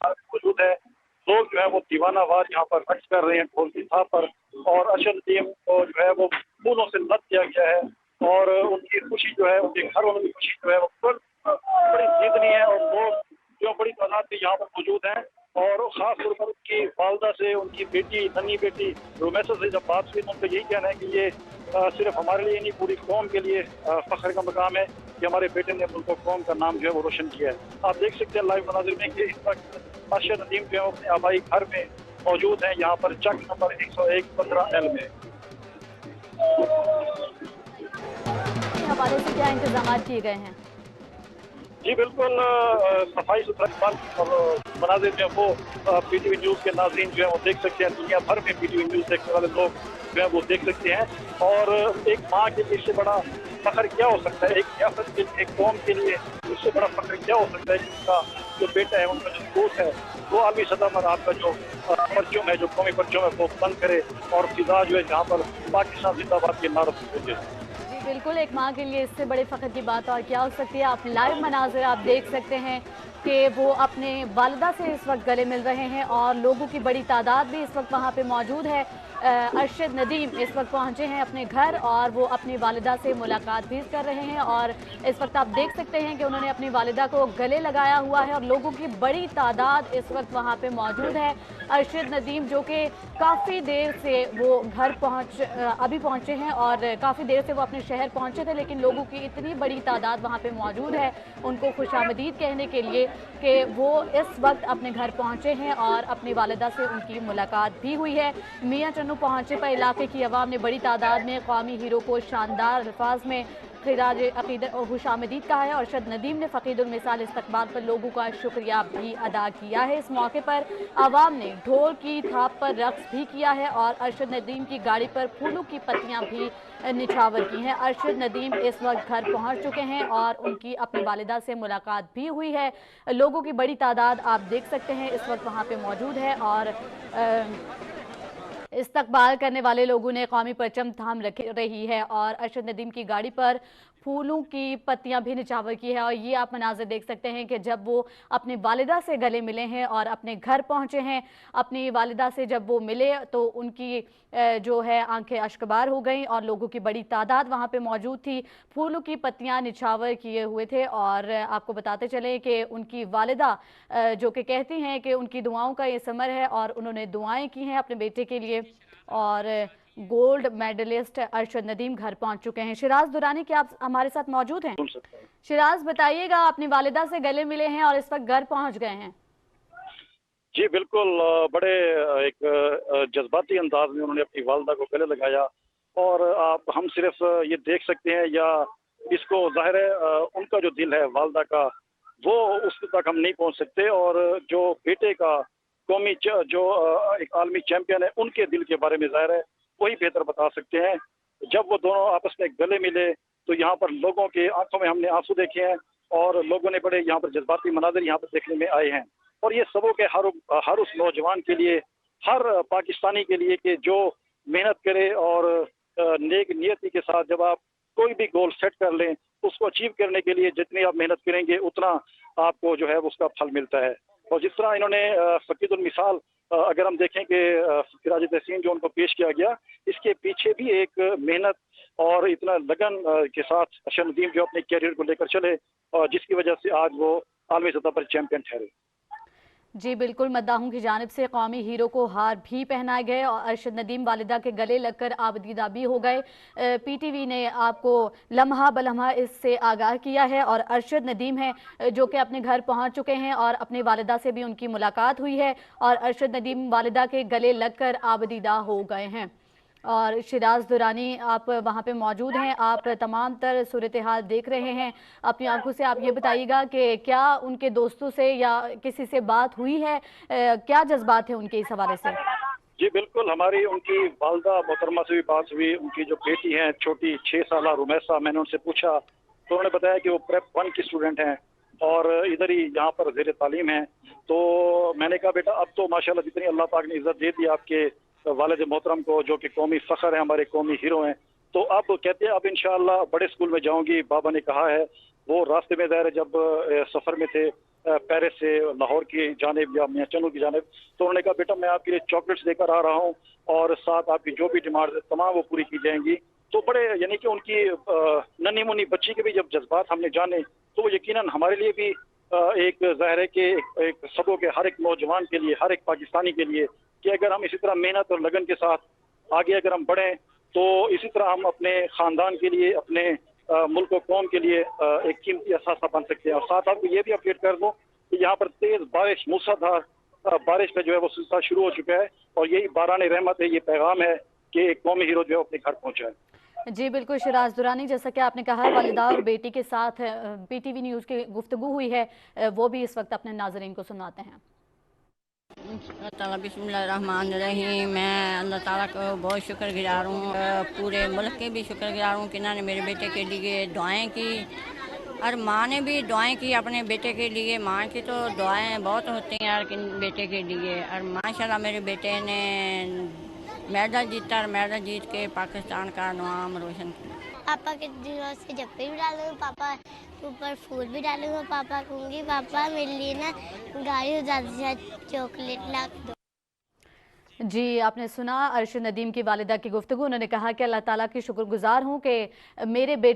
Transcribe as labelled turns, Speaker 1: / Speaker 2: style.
Speaker 1: मौजूद है। लोग जो है वो दीवानावार यहाँ पर रक्स कर रहे हैं ढोल की थाप पर, और अरशद नदीम को जो है वो फूलों से लद दिया गया है, और उनकी खुशी जो है, उनके घर वालों की खुशी जो है वो बड़ी जीतनी है, और लोग जो बड़ी तादाद में यहाँ पर मौजूद हैं। और खास तौर पर उनकी वालदा से, उनकी बेटी, नन्ही बेटी रुमैसा से जब बात हुई तो उनका यही कहना है कि ये सिर्फ हमारे लिए नहीं, पूरी कौम के लिए फख्र का मकाम है कि हमारे बेटे ने मुल्क कौम का नाम जो है वो रोशन किया है। आप देख सकते हैं लाइव मनाजिर में कि इस वक्त अरशद नदीम जो है अपने आबाई घर में मौजूद हैं, यहाँ पर चक नंबर 101-15L में।
Speaker 2: हवाले से क्या इंतजाम किए गए हैं?
Speaker 1: जी बिल्कुल, सफाई सुथरा और मनाजिर जो है वो पीटीवी न्यूज़ के नाज़रीन जो है वो देख सकते हैं। दुनिया भर में पीटीवी न्यूज़ देखने वाले लोग जो है वो देख सकते हैं। और एक माँ के लिए इससे बड़ा फख्र क्या हो सकता है, एक रियासत के लिए, एक कौम के लिए इससे बड़ा फख्र क्या हो सकता है कि उनका जो बेटा है, उनका जो दोस्त है, वो आलमी सतह पर आपका जो परचम है, जो कौमी परचम है, वो बंद करे और फिजा जो है जहाँ पर पाकिस्तान जिंदाबाद के नारे से।
Speaker 2: बिल्कुल, एक माँ के लिए इससे बड़े फख्र की बात और क्या हो सकती है। आप लाइव मनाज़िर आप देख सकते हैं कि वो अपने वालिदा से इस वक्त गले मिल रहे हैं और लोगों की बड़ी तादाद भी इस वक्त वहाँ पे मौजूद है। अरशद नदीम इस वक्त पहुँचे हैं अपने घर और वो अपनी वालिदा से मुलाकात भी कर रहे हैं, और इस वक्त आप देख सकते हैं कि उन्होंने अपनी वालिदा को गले लगाया हुआ है और लोगों की बड़ी तादाद इस वक्त वहाँ पे मौजूद है। अरशद नदीम जो कि काफ़ी देर से वो घर अभी पहुँचे हैं और काफ़ी देर से वो अपने शहर पहुँचे थे, लेकिन लोगों की इतनी बड़ी तादाद वहाँ पे मौजूद है उनको खुशामदीद कहने के लिए कि वो इस वक्त अपने घर पहुँचे हैं और अपनी वालिदा से उनकी मुलाकात भी हुई है। मियाँ चन्नू पहुँचे पर इलाके की अवाम ने बड़ी तादाद में कौमी हीरो को शानदार अल्फाज में खिराज अकीदत और खुशामदीद कहा है। अरशद नदीम ने फ़कीदुल मिसाल इस्तकबाल पर लोगों का शुक्रिया भी अदा किया है। इस मौके पर आवाम ने ढोल की थाप पर रक्स भी किया है और अरशद नदीम की गाड़ी पर फूलों की पत्तियां भी निछावर की हैं। अरशद नदीम इस वक्त घर पहुंच चुके हैं और उनकी अपनी वालिदा से मुलाकात भी हुई है। लोगों की बड़ी तादाद आप देख सकते हैं इस वक्त वहाँ पे मौजूद है और इस्तकबाल करने वाले लोगों ने कौमी परचम थाम रही है और अरशद नदीम की गाड़ी पर फूलों की पत्तियां भी निछावर की है। और ये आप मनाज़िर देख सकते हैं कि जब वो अपनी वालिदा से गले मिले हैं और अपने घर पहुंचे हैं, अपनी वालिदा से जब वो मिले तो उनकी जो है आंखें अश्कबार हो गई और लोगों की बड़ी तादाद वहां पे मौजूद थी, फूलों की पत्तियां निछावर किए हुए थे। और आपको बताते चले कि उनकी वालिदा जो कि कहती हैं कि उनकी दुआओं का ये समर है और उन्होंने दुआएं की हैं अपने बेटे के लिए। और गोल्ड मेडलिस्ट अरशद नदीम घर पहुंच चुके हैं। शिराज दुरानी क्या आप हमारे साथ मौजूद हैं? शिराज बताइएगा, अपनी वालिदा से गले मिले हैं और इस वक्त घर पहुंच गए हैं।
Speaker 1: जी बिल्कुल, बड़े एक जज्बाती अंदाज में उन्होंने अपनी वालिदा को गले लगाया, और आप हम सिर्फ ये देख सकते हैं या इसको जाहिर है उनका जो दिल है वालिदा का वो उस तक हम नहीं पहुंच सकते, और जो बेटे का कौमी जो एक आलमी चैंपियन है उनके दिल के बारे में जाहिर है वही बेहतर बता सकते हैं। जब वो दोनों आपस में गले मिले तो यहाँ पर लोगों के आंखों में हमने आंसू देखे हैं और लोगों ने बड़े यहाँ पर जज्बाती मनाज़िर यहाँ पर देखने में आए हैं। और ये सबों के हर उस नौजवान के लिए, हर पाकिस्तानी के लिए कि जो मेहनत करे और नेक नियति के साथ जब आप कोई भी गोल सेट कर लें उसको अचीव करने के लिए जितनी आप मेहनत करेंगे उतना आपको जो है उसका फल मिलता है। और जिस तरह इन्होंने फ़कीदुल मिसाल अगर हम देखें कि सिराज तहसीन जो उनको पेश किया गया, इसके पीछे भी एक मेहनत और इतना लगन के साथ अरशद नदीम जो अपने कैरियर को लेकर चले और जिसकी वजह से आज वो आलमी सतह पर चैंपियन ठहरे।
Speaker 2: जी बिल्कुल, मद्दाहों की जानिब से कौमी हीरो को हार भी पहनाए गए और अरशद नदीम वालिदा के गले लगकर आबदीदा भी हो गए। पीटीवी ने आपको लम्हा बलम्हा इससे आगाह किया है और अरशद नदीम हैं जो कि अपने घर पहुंच चुके हैं और अपनी वालिदा से भी उनकी मुलाकात हुई है और अरशद नदीम वालिदा के गले लगकर आबदीदा हो गए हैं। और शिराज दुरानी आप वहाँ पे मौजूद हैं, आप तमाम तर सूरत हाल देख रहे हैं अपनी आंखों से। आप ये बताइएगा कि क्या उनके दोस्तों से या किसी से बात हुई है, क्या जज्बात है उनके इस हवाले से?
Speaker 1: जी बिल्कुल, हमारी उनकी वालदा मोहतरमा से भी बात हुई। उनकी जो बेटी है छोटी 6 साल रुमैसा, मैंने उनसे पूछा तो उन्होंने बताया कि वो प्रेप 1 की स्टूडेंट हैं और इधर ही यहाँ पर ज़ेर तालीम है। तो मैंने कहा बेटा अब तो माशाल्लाह जितनी अल्लाह पाक ने इज्जत दे दी आपके वालिद मोहतरम को जो कि कौमी फ़ख्र है, हमारे कौमी हीरो हैं, तो अब कहते हैं अब इंशाअल्लाह बड़े स्कूल में जाऊंगी। बाबा ने कहा है, वो रास्ते में ज़ाहिर जब सफ़र में थे पेरिस से लाहौर की जानिब या मियां चन्नू की जानिब। तो उन्होंने कहा बेटा मैं आपके लिए चॉकलेट्स लेकर आ रहा हूँ और साथ आपकी जो भी डिमांड है तमाम वो पूरी की जाएंगी। तो बड़े यानी कि उनकी नन्ही मुन्नी बच्ची के भी जब जज्बात हमने जाने तो वो यकीनन हमारे लिए भी एक ज़ाहिर है कि एक सबों के हर एक नौजवान के लिए, हर एक पाकिस्तानी के लिए कि अगर हम इसी तरह मेहनत और लगन के साथ आगे अगर हम बढ़ें तो इसी तरह हम अपने ख़ानदान के लिए, अपने मुल्क और कौम के लिए एक कीमती असासा बन सकते हैं। और साथ आपको ये भी अपडेट कर दूं कि यहाँ पर तेज़ बारिश, मूसलाधार बारिश का जो है वो सिलसिला शुरू हो चुका है और यही बारान रहमत है, ये पैगाम है कि एक कौमी हीरो जो है अपने घर पहुंचा है।
Speaker 2: जी बिल्कुल शिराज दुरानी, जैसा कि आपने कहा वालिदा और बेटी के साथ पीटीवी न्यूज़ की गुफ्तगू हुई है, वो भी इस वक्त अपने नाजरीन को सुनाते हैं।
Speaker 3: बिस्मिल्लाहिर्रहमानिर्रहीम। मैं अल्लाह ताला को बहुत शुक्रगुजार हूँ, पूरे मुल्क के भी शुक्रगुजार हूँ कि इन्होंने मेरे बेटे के लिए दुआएं की और माँ ने भी दुआएं की अपने बेटे के लिए। माँ की तो दुआएं बहुत होती हैं यार बेटे के लिए। और माशाल्लाह मेरे बेटे ने मेडल जीता और मेडल जीत के पाकिस्तान का नाम रोशन किया।
Speaker 4: पापा के दिनों से जप्पी भी डालूंगा, पापा के ऊपर फूल भी डालूंगा, पापा कहूँगी पापा मेरे लिए ना गाड़ी और ज़्यादा से ज़्यादा चॉकलेट ला के दो।
Speaker 2: जी आपने सुना अरशद नदीम की वालिदा की गुफ्तगू। उन्होंने कहा कि अल्लाह ताला की शुक्रगुजार हूँ कि मेरे बेटे